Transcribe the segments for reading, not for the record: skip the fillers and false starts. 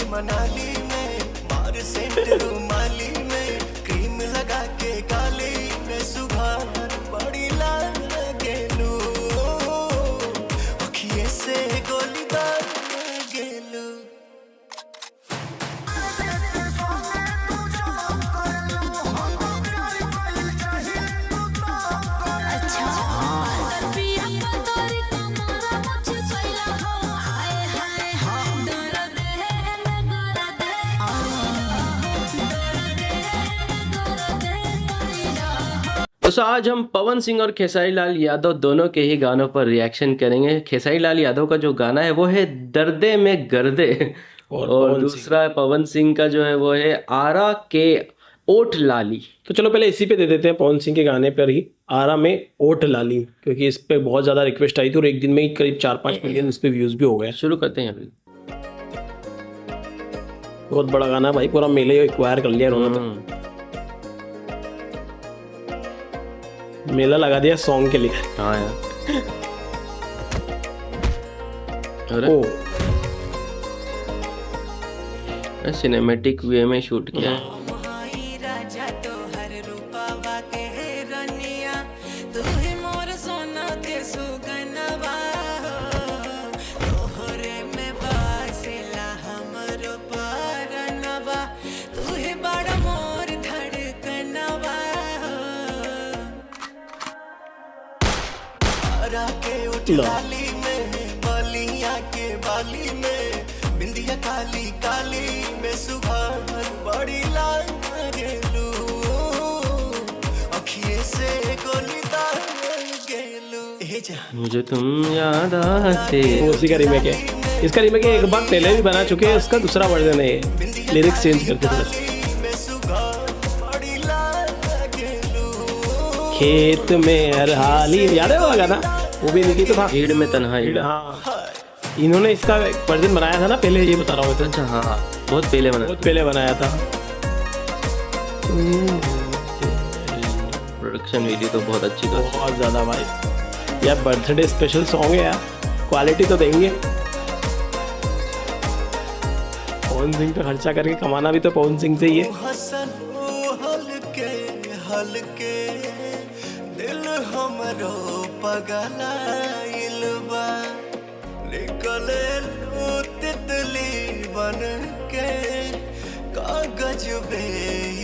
मनाली में मार सेंट रुमाली में क्रीम लगा के गाली में सुबह बड़ी लाल गेलू अखिए से गोली दार गेलू। तो आज हम पवन सिंह और खेसारी लाल यादव दोनों के ही गानों पर रिएक्शन करेंगे। खेसारी लाल यादव का जो गाना है वो है दर्दे में गर्दे और दूसरा पवन सिंह का जो है वो है आरा के ओठ लाली। तो चलो पहले इसी पे दे देते हैं, पवन सिंह के गाने पर ही, आरा में ओठ लाली, क्योंकि इस पे बहुत ज़्यादा रिक्वेस्ट आई थी और एक दिन में ही करीब 4-5 मिलियन इस पे व्यूज़ भी हो गए। शुरू करते हैं अभी। बहुत बड़ा गाना भाई, पूरा मेले एक्वायर कर लिया उन्होंने, मेला लगा दिया सॉन्ग के लिए। हाँ यार। सिनेमैटिक वे में शूट किया है। के उठलाली में बलिया के बाली में बिंदिया काली काली में सुबह बड़ी लाल गेलू अखिए से गोली दार गेलू। मुझे तुम याद आते। उसी का रीमेक है, इसका रीमेक एक बार पहले भी बना चुके हैं, इसका दूसरा वर्जन है, लिरिक्स चेंज करके थोड़ा। खेत में हरहाली, याद है वो गाना? वो भी निकी तो था, भीड़ में तन्हाई। हाँ, इन्होंने इसका वर्जन बनाया था ना पहले, ये बता रहा हूँ। अच्छा हाँ, बहुत पहले बनाया था। प्रोडक्शन वीडियो तो बहुत अच्छी थी, बहुत ज़्यादा भाई। यार बर्थडे स्पेशल सॉन्ग है यार, क्वालिटी तो देंगे। पवन सिंह पे खर्चा करके कमाना भी तो पवन सिंह से ही है। हल्के दिल हमरो पगलाइल बा निकले तितली बन के कागज बे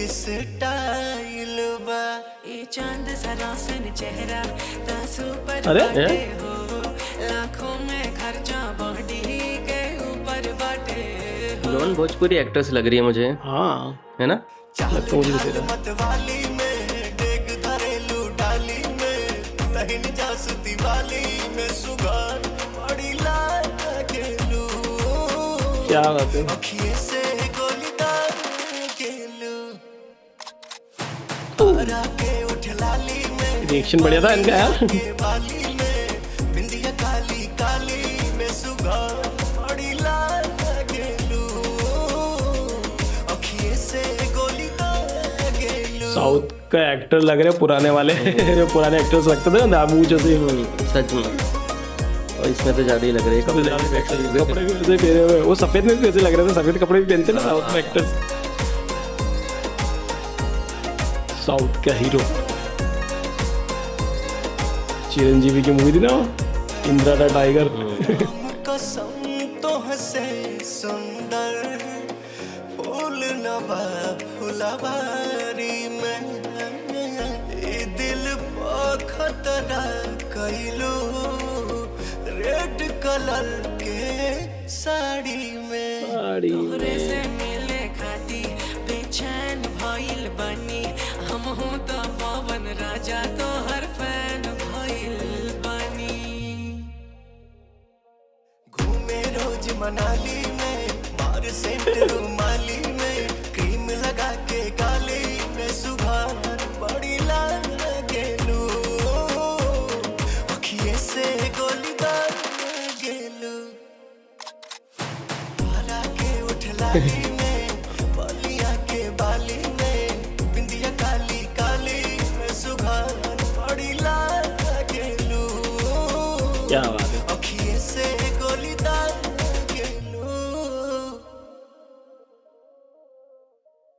इस टाइल बा ये चांद सरासन चेहरा तासु पर बाटे हो लाखों में खर्चा बॉडी के ऊपर बाटे हो। नॉन भोजपुरी एक्ट्रेस लग रही है मुझे। हाँ है ना, लगता मुझे भी मतवाली में डेग धरेलू डाली में तहिन जासती वाली में सुगार बड़ी लाल गेलू। क्या बात है, अखिए से गोली दार गेलू आरा के उठ लाली में रिएक्शन बढ़िया था इनका यार। के वाली में बिंदिया काली काली में सुगार बड़ी लाल गेलू अखिए से गोली दार गेलू। साउथ का एक्टर लग रहे पुराने वाले जो पुराने एक्टर्स लगते थे ना, दामू जैसे। सच में, और इसमें तो ज़्यादा ही लग रहे हैं। कपड़े भी वैसे पहने हुए, वो सफेद में भी वैसे लग रहे थे, सफेद कपड़े भी पहनते ना साउथ में एक्टर्स। साउथ का हीरो चिरंजीवी की मूवी थी ना, इंद्रा द टाइगर। कसम तो हसे सुंदर फूल नबा फुलवारी में ये दिल पर खतरा कैलू रेड कलर के साड़ी में तोहरे से मिले खाती बेचैन भइल बनी हम हूँ तो पवन राजा तो हर फैन भइल बनी। घूमे रोज मनाली में मार सेंट रुमाली में क्रीम लगा के गाली में सुबह बड़ी लाल गेलू अखिए से गोली दार गेलू आरा के उठ लाली में बलिया के बाली में बिंदिया काली काली में सुबह बड़ी लाल गेलू। क्या बात है, अखिए से गोली दार गेलू।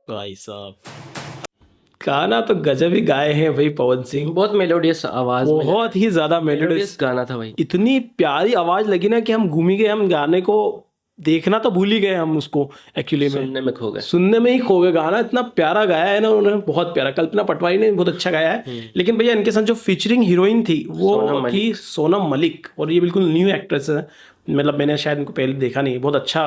भाई साहब गाना तो गजब ही गाए हैं भाई पवन सिंह, बहुत मेलोडियस आवाज में, बहुत ही ज्यादा मेलोडियस मेलोडियस गाना था भाई। इतनी प्यारी आवाज लगी ना कि हम घूम ही गए, हम गाने को देखना तो भूल ही गए हम उसको एक्चुअली में, सुनने में खो गए। सुनने में ही खो गए। गाना इतना प्यारा गाया है ना उन्होंने, बहुत प्यारा। कल्पना पटवारी ने बहुत अच्छा गाया है, लेकिन भैया इनके साथ जो फीचरिंग हीरोइन थी वो थी सोनम मलिक, और ये बिल्कुल न्यू एक्ट्रेस है, मतलब मैंने शायद इनको पहले देखा नहीं। बहुत अच्छा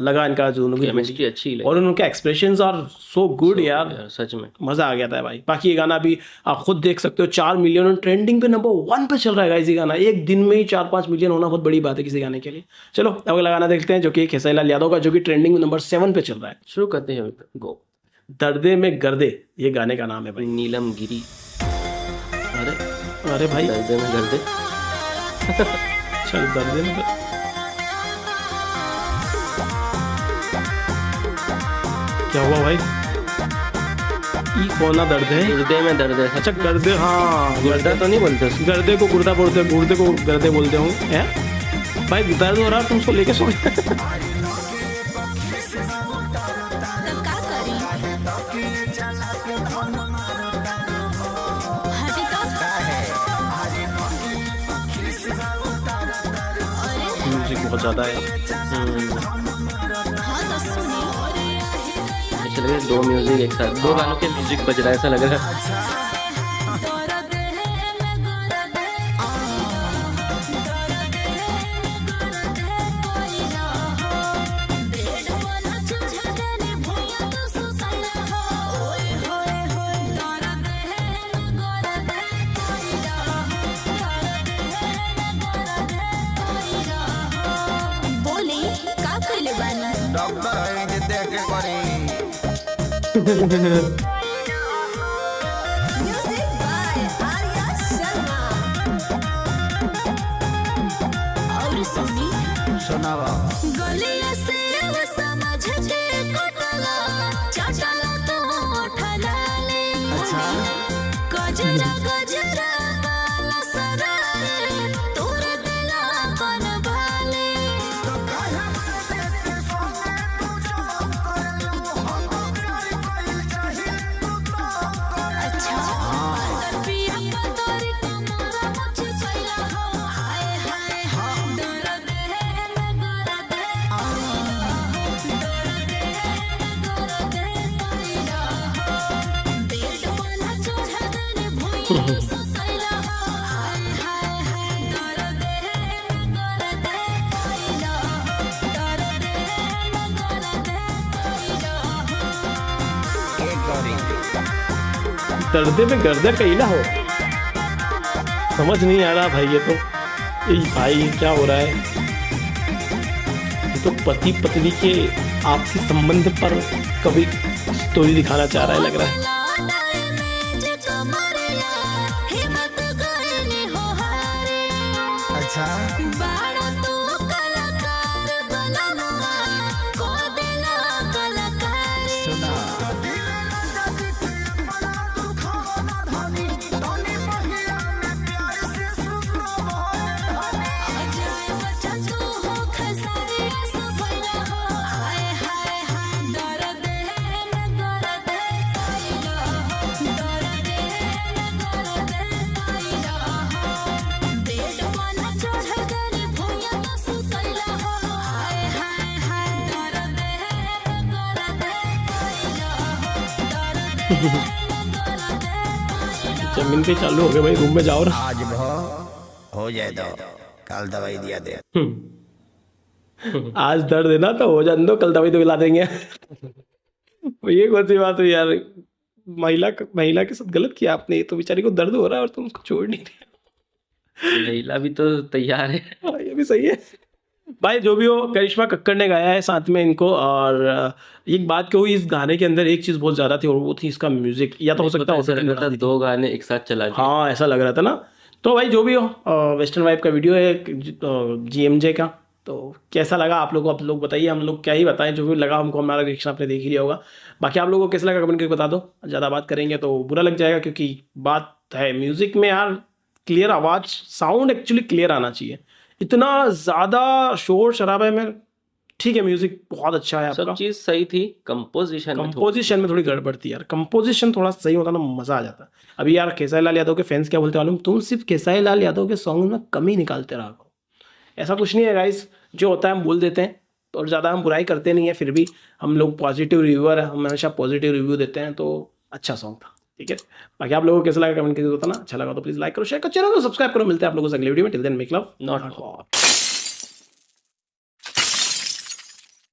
लगा इनका जो उनकी केमिस्ट्री अच्छी लगी और उनके एक्सप्रेशंस आर सो गुड यार, सच में मजा आ गया था भाई। बाकी ये गाना भी आप खुद देख सकते हो, 4 मिलियन ट्रेंडिंग पे नंबर 1 पे चल रहा है गाइस ये गाना। एक दिन में ही 4-5 मिलियन होना बहुत बड़ी बात है किसी गाने के लिए। चलो अब अगला गाना देखते हैं जो कि खेसारी लाल यादव का, जो कि ट्रेंडिंग में नंबर 7 पे चल रहा है। शुरू करते हैं, गो। दर्दे में गर्दे ये गाने का नाम है भाई। नीलम गिरी, अरे भाई दर्दे में गर्दे। चल दर्दे में क्या हुआ भाई? ई कोना दर्द है, गुर्दे में दर्द है। अच्छा गर्दे, हाँ गुर्दा तो नहीं बोलते उसको। गर्दे को गुर्दा बोलते, गुर्दे को गर्दे बोलते हूँ हैं भाई। दर्द हो रहा तुम उसको लेके सो म्यूजिक बहुत ज्यादा है। ऐसा लग रहा है दो म्यूजिक एक साथ, दो गानों के म्यूजिक बज रहा है, ऐसा लग रहा है। डॉक्टर है जे देख के करी। Music by Arya Sharma. और सुनी सुनावा गलिया से वो समझ के कटला चटला तो उठला ले। अच्छा गजरा गजरा वाला सरारे तोर दिला बन भाले। अच्छा अगर पिया पतोरी कमरा मुझ चला हो, हाय हाय दर्द है दर्द है दर्द है कोइला बेड वाला चढ़ने भूया ससैला हो, हाय हाय दर्द है कोइला दर्द है के करी। दर्दे में गर्दे कहीं हो, समझ नहीं आ रहा भाई। ये तो भाई क्या हो रहा है? ये तो पति पत्नी के आपसी संबंध पर कभी स्टोरी दिखाना चाह रहा है लग रहा है। अच्छा सुना जमीन पे चालू हो गया भाई, रूम में जाओ ना। आज हो जाए तो कल दवाई दिया दे। आज दर्द है ना तो हो जाने दो, कल दवाई तो दिला देंगे। ये कौन सी बात हुई यार? महिला के साथ गलत किया आपने। ये तो बेचारी को दर्द हो रहा है और तुम उसको छोड़ नहीं रहे। महिला भी तो तैयार है। हाँ, ये भी सही है भाई। जो भी हो, करिश्मा कक्कड़ ने गाया है साथ में इनको। और एक बात क्या हुई, इस गाने के अंदर एक चीज बहुत ज्यादा थी और वो थी इसका म्यूजिक। या तो हो सकता ऐसा लग रहा था दो गाने एक साथ चला दिए। हाँ ऐसा लग रहा था ना। तो भाई जो भी हो, वेस्टर्न वाइब का वीडियो है GMJ का। तो कैसा लगा आप लोगों को, आप लोग बताइए। हम लोग क्या ही बताएं, जो भी लगा हमको, हमारा रिएक्शन आपने देख ही लिया होगा। बाकी आप लोगों को कैसा लगा कमेंट करके बता दो। ज़्यादा बात करेंगे तो बुरा लग जाएगा, क्योंकि बात है म्यूज़िक में यार, क्लियर आवाज़, साउंड एक्चुअली क्लियर आना चाहिए। इतना ज़्यादा शोर शराबे में ठीक है, म्यूजिक बहुत अच्छा है आपका, सब चीज सही थी, कंपोजिशन में कंपोजिशन में थोड़ी गड़बड़ थी यार, कंपोजिशन थोड़ा सही होता ना मजा आ जाता। अभी यार खेसारी लाल यादव के फैंस क्या बोलते मालूम, तुम सिर्फ खेसारी लाल यादव के सॉन्ग में कमी निकालते रहा करो। ऐसा कुछ नहीं है गाइस, जो होता है हम बोल देते हैं, और ज़्यादा हम बुराई करते नहीं है, फिर भी हम लोग पॉजिटिव रिव्यूअर है, हम हमेशा पॉजिटिव रिव्यू देते हैं, तो अच्छा सॉन्ग था, ठीक है। बाकी आप लोगों को कैसा लगा कमेंट करके बताना, अच्छा लगा तो प्लीज़ लाइक करो, शेयर करो, चैनल को सब्सक्राइब करो। मिलते हैं आप लोगों से अगले वीडियो में, till then make love not